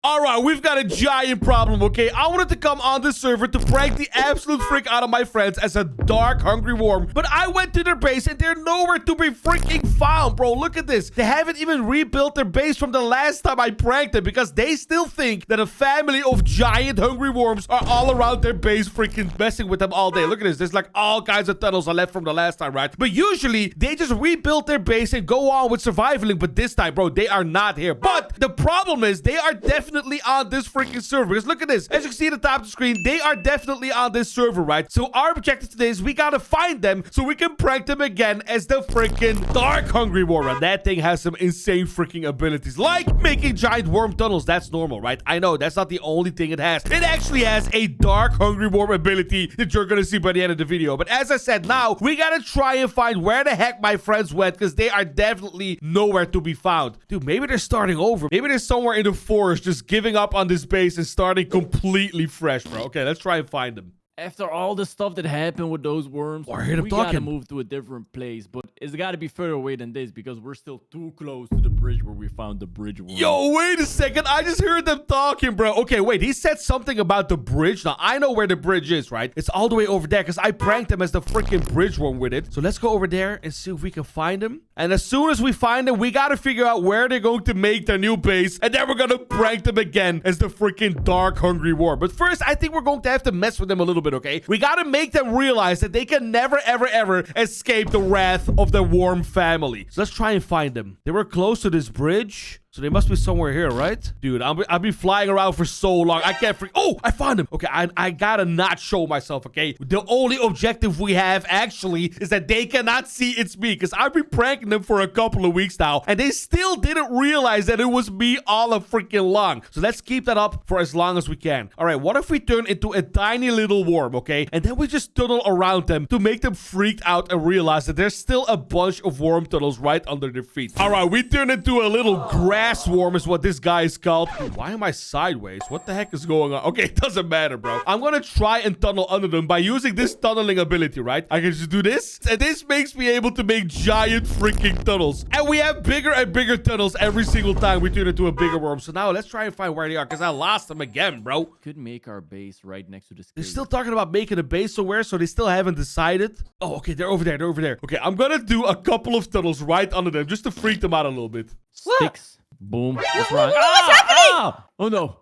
All right, we've got a giant problem, okay? I wanted to come on this server to prank the absolute frick out of my friends as a dark, hungry worm. But I went to their base and they're nowhere to be freaking found, bro. Look at this. They haven't even rebuilt their base from the last time I pranked them because they still think that a family of giant, hungry worms are all around their base freaking messing with them all day. Look at this. There's like all kinds of tunnels I left from the last time, right? But usually, they just rebuild their base and go on with surviving. But this time, bro, they are not here. But the problem is they are definitely on this freaking server. Because look at this. As you can see at the top of the screen, they are definitely on this server, right? So our objective today is we gotta find them so we can prank them again as the freaking dark hungry worm. And that thing has some insane freaking abilities, like making giant worm tunnels. That's normal, right? I know that's not the only thing it has. It actually has a dark hungry worm ability that you're gonna see by the end of the video. But as I said, now we gotta try and find where the heck my friends went because they are definitely nowhere to be found. Dude, maybe they're starting over. Maybe they're somewhere in the forest just giving up on this base and starting completely fresh, bro. Okay, let's try and find them. After all the stuff that happened with those worms, we gotta move to a different place. But it's gotta be further away than this because we're still too close to the bridge where we found the bridge worm. Yo, wait a second. I just heard them talking, bro. Okay, wait. He said something about the bridge. Now, I know where the bridge is, right? It's all the way over there because I pranked him as the freaking bridge worm with it. So let's go over there and see if we can find him. And as soon as we find them, we gotta figure out where they're going to make their new base. And then we're gonna prank them again as the freaking dark hungry worm. But first, I think we're going to have to mess with them a little bit, okay? We gotta make them realize that they can never, ever, ever escape the wrath of the worm family. So let's try and find them. They were close to this bridge. So they must be somewhere here, right? Dude, I've been flying around for so long. I can't freak. Oh, I found him. Okay, I gotta not show myself, okay? The only objective we have, actually, is that they cannot see it's me. Because I've been pranking them for a couple of weeks now. And they still didn't realize that it was me all a freaking long. So let's keep that up for as long as we can. All right, what if we turn into a tiny little worm, okay? And then we just tunnel around them to make them freaked out and realize that there's still a bunch of worm tunnels right under their feet. All right, we turn into a little grass worm is what this guy is called. Dude, why am I sideways? What the heck is going on? Okay, it doesn't matter, bro. I'm gonna try and tunnel under them by using this tunneling ability, right? I can just do this, and this makes me able to make giant freaking tunnels. And we have bigger and bigger tunnels every single time we turn into a bigger worm. So now let's try and find where they are, because I lost them again, bro. Could make our base right next to this. They're still talking about making a base somewhere, so they still haven't decided. Oh, okay, they're over there. They're over there. Okay, I'm gonna do a couple of tunnels right under them just to freak them out a little bit. Sticks. Boom. What's wrong? What's happening? Oh no.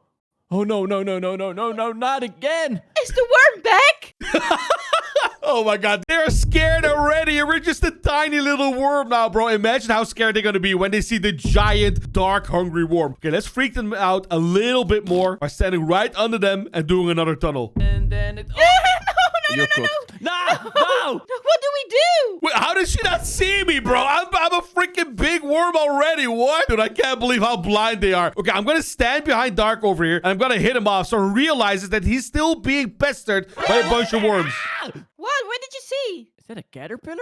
Oh no, not again. Is the worm back? Oh my god, they're scared already. We're just a tiny little worm now, bro. Imagine how scared they're gonna be when they see the giant, dark, hungry worm. Okay, let's freak them out a little bit more by standing right under them and doing another tunnel. And then it... No. No! What do we do? Wait, how did she not see me, bro? I'm a freaking big worm already. What? Dude, I can't believe how blind they are. Okay, I'm gonna stand behind Dark over here, and I'm gonna hit him off so he realizes that he's still being pestered by a bunch of worms. What? What did you see? Is that a caterpillar?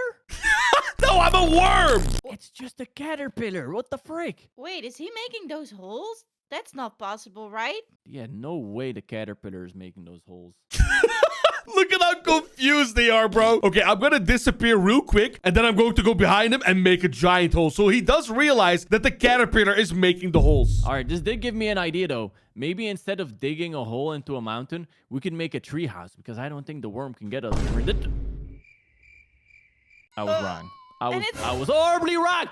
No, I'm a worm! It's just a caterpillar. What the frick? Wait, is he making those holes? That's not possible, right? Yeah, no way the caterpillar is making those holes. Look at how confused they are, bro. Okay, I'm gonna disappear real quick, and then I'm going to go behind him and make a giant hole. So he does realize that the caterpillar is making the holes. All right, this did give me an idea, though. Maybe instead of digging a hole into a mountain, we can make a tree house, because I don't think the worm can get us. I was wrong. I was horribly wrong.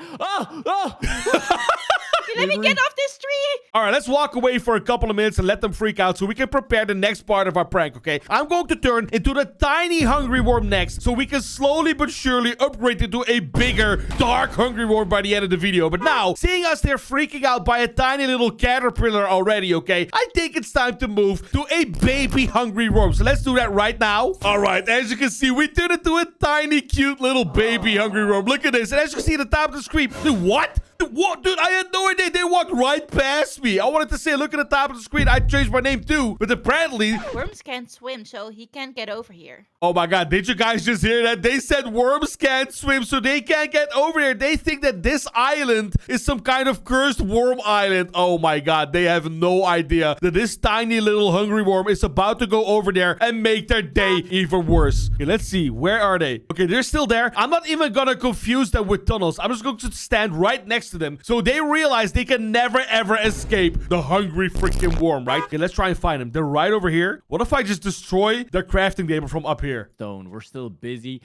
Let me get off this tree. All right, let's walk away for a couple of minutes and let them freak out so we can prepare the next part of our prank, okay? I'm going to turn into the tiny hungry worm next so we can slowly but surely upgrade into a bigger, dark hungry worm by the end of the video. But now, seeing us there freaking out by a tiny little caterpillar already, okay? I think it's time to move to a baby hungry worm. So let's do that right now. All right, as you can see, we turned into a tiny, cute little baby hungry worm. Look at this. And as you can see at the top of the screen, dude, what? What? Dude, I had no idea. They walked right past me. I wanted to say, look at the top of the screen. I changed my name too. But apparently... Worms can't swim, so he can't get over here. Oh my god, did you guys just hear that? They said worms can't swim, so they can't get over here. They think that this island is some kind of cursed worm island. Oh my god, they have no idea that this tiny little hungry worm is about to go over there and make their day even worse. Okay, let's see. Where are they? Okay, they're still there. I'm not even gonna confuse them with tunnels. I'm just going to stand right next next to them. So they realize they can never, ever escape the hungry freaking worm, right? Okay, let's try and find them. They're right over here. What if I just destroy their crafting table from up here? Stone, we're still busy.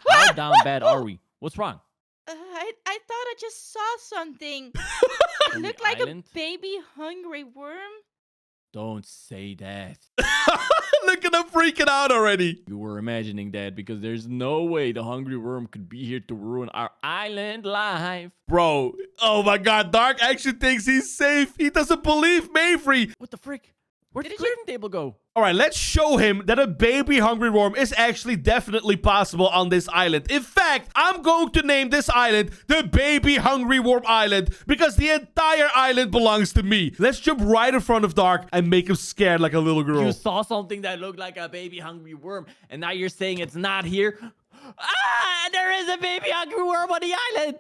How down bad are we? What's wrong? I thought I just saw something. It looked like a baby hungry worm. Don't say that. Look at them freaking out already. You were imagining that because there's no way the hungry worm could be here to ruin our island life. Bro, oh my god, Dark actually thinks he's safe. He doesn't believe Mayfree. What the frick? Where did the crafting table go? All right, let's show him that a baby hungry worm is actually definitely possible on this island. In fact, I'm going to name this island the Baby Hungry Worm Island because the entire island belongs to me. Let's jump right in front of Dark and make him scared like a little girl. You saw something that looked like a baby hungry worm, and now you're saying it's not here? Ah, there is a baby hungry worm on the island.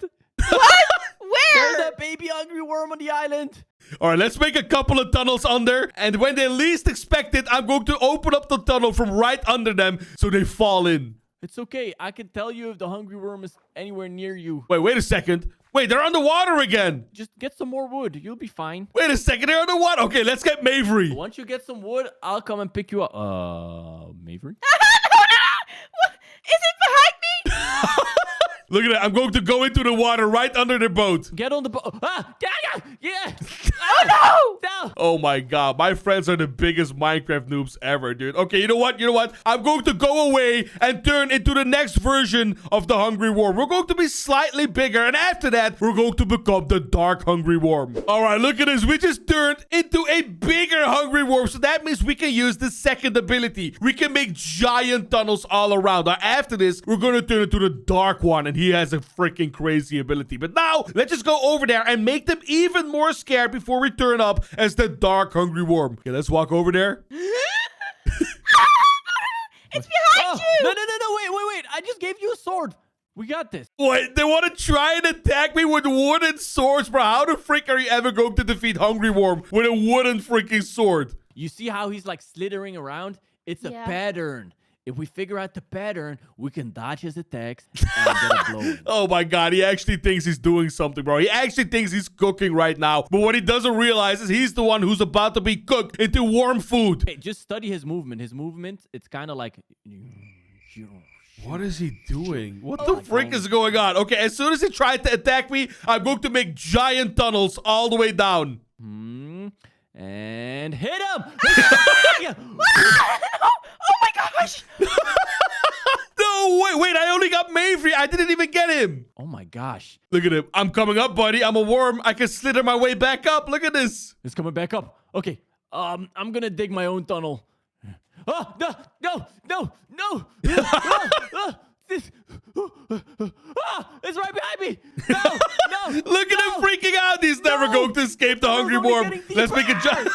What? Where? There's a baby hungry worm on the island. All right, let's make a couple of tunnels under. And when they least expect it, I'm going to open up the tunnel from right under them so they fall in. It's okay. I can tell you if the hungry worm is anywhere near you. Wait a second. Wait, they're underwater again. Just get some more wood. You'll be fine. Wait a second. They're underwater. Okay, let's get Mayfree. Once you get some wood, I'll come and pick you up. Mayfree? No. What? Is it behind me? Look at that. I'm going to go into the water right under the boat. Get on the boat. Ah! Yeah! Oh, no! No! Oh my god. My friends are the biggest Minecraft noobs ever, dude. Okay, you know what? I'm going to go away and turn into the next version of the Hungry Worm. We're going to be slightly bigger. And after that, we're going to become the Dark Hungry Worm. All right, look at this. We just turned into a bigger Hungry Worm. So that means we can use the second ability. We can make giant tunnels all around. Now, after this, we're going to turn into the Dark One. And he has a freaking crazy ability. But now, let's just go over there and make them even more scared before we turn up as the Dark Hungry Worm. Okay, let's walk over there. It's behind you! No, wait. I just gave you a sword. We got this. Wait, they want to try and attack me with wooden swords, bro. How the frick are you ever going to defeat Hungry Worm with a wooden freaking sword? You see how he's like slithering around? It's a pattern. If we figure out the pattern, we can dodge his attacks and get a blow. Oh my god, he actually thinks he's doing something, bro. He actually thinks he's cooking right now. But what he doesn't realize is he's the one who's about to be cooked into warm food. Hey, just study his movement. His movement, it's kind of like... What is he doing? What the frick is going on? Okay, as soon as he tried to attack me, I'm going to make giant tunnels all the way down. And hit him! Oh my gosh! No, wait, I only got Mayfree. I didn't even get him. Oh my gosh. Look at him. I'm coming up, buddy. I'm a worm. I can slither my way back up. Look at this. It's coming back up. Okay. I'm gonna dig my own tunnel. Oh, no! It's right behind me! No! Look at him freaking out. He's never going to escape the hungry worm. Let's make a jump.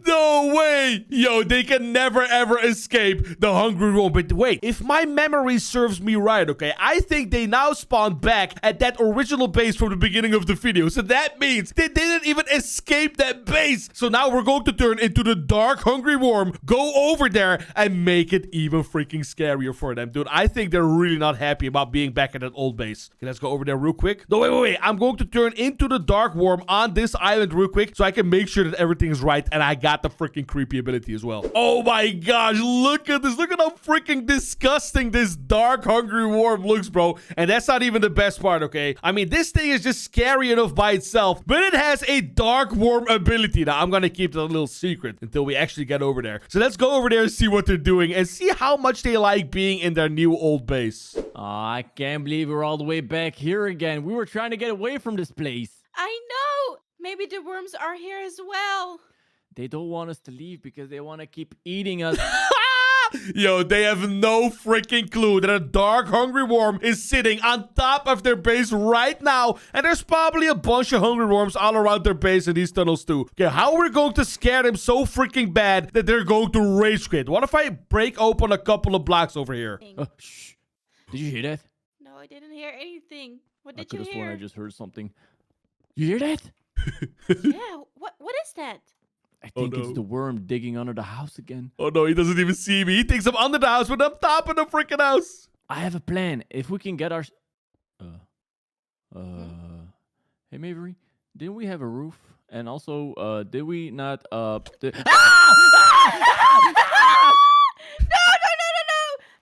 No way. Yo, they can never, ever escape the hungry worm. But wait, if my memory serves me right, okay, I think they now spawn back at that original base from the beginning of the video. So that means they didn't even escape that base. So now we're going to turn into the Dark Hungry Worm, go over there and make it even freaking scarier for them. Dude, I think they're really not happy about being back at that old base. Okay, let's go over there real quick. No, wait. I'm going to turn into the Dark Worm on this island real quick so I can make sure that everything is right. And I got the freaking creepy ability as well. Oh my gosh, look at this. Look at how freaking disgusting this Dark Hungry Worm looks, bro. And that's not even the best part, okay? I mean, this thing is just scary enough by itself, but it has a Dark Worm ability. Now, I'm gonna keep it a little secret until we actually get over there. So let's go over there and see what they're doing and see how much they like being in their new old base. Oh, I can't believe we're all the way back here again. We were trying to get away from this place. I know. Maybe the worms are here as well. They don't want us to leave because they want to keep eating us. Yo, they have no freaking clue that a Dark Hungry Worm is sitting on top of their base right now. And there's probably a bunch of Hungry Worms all around their base in these tunnels too. Okay, how are we going to scare them so freaking bad that they're going to rage quit? What if I break open a couple of blocks over here? Shh. Did you hear that? No, I didn't hear anything. What did I you could have sworn hear? I just heard something. You hear that? Yeah, what is that? I think it's the worm digging under the house again. Oh no, he doesn't even see me. He thinks I'm under the house, but I'm top of the freaking house. I have a plan. If we can get our... Hey, Mavery, didn't we have a roof? And also, did we not, No!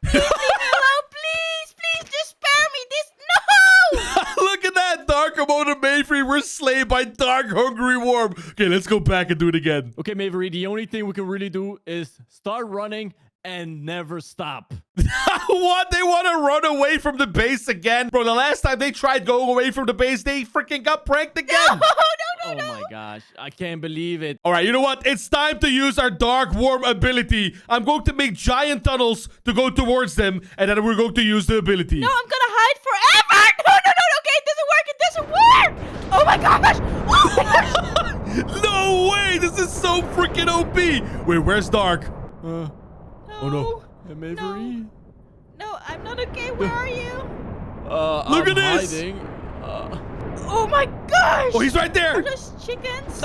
Please leave me alone, please, just spare me this. No! Look at that, Darkomode and Mayfree. We're slayed by Dark Hungry Worm. Okay, let's go back and do it again. Okay, Mavery, the only thing we can really do is start running and never stop. What? They want to run away from the base again? Bro, the last time they tried going away from the base, they freaking got pranked again. No. Oh my gosh, I can't believe it. All right, you know what? It's time to use our Dark Worm ability. I'm going to make giant tunnels to go towards them, and then we're going to use the ability. No, I'm gonna hide forever. No. Okay, it doesn't work. Oh my gosh. Oh my gosh. No way! This is so freaking OP. Wait, where's Dark? No. Oh no. Hey, Mavery. No, I'm not okay. Where are you? Look I'm at this. Hiding. Oh my gosh. Oh, he's right Are there. those chickens?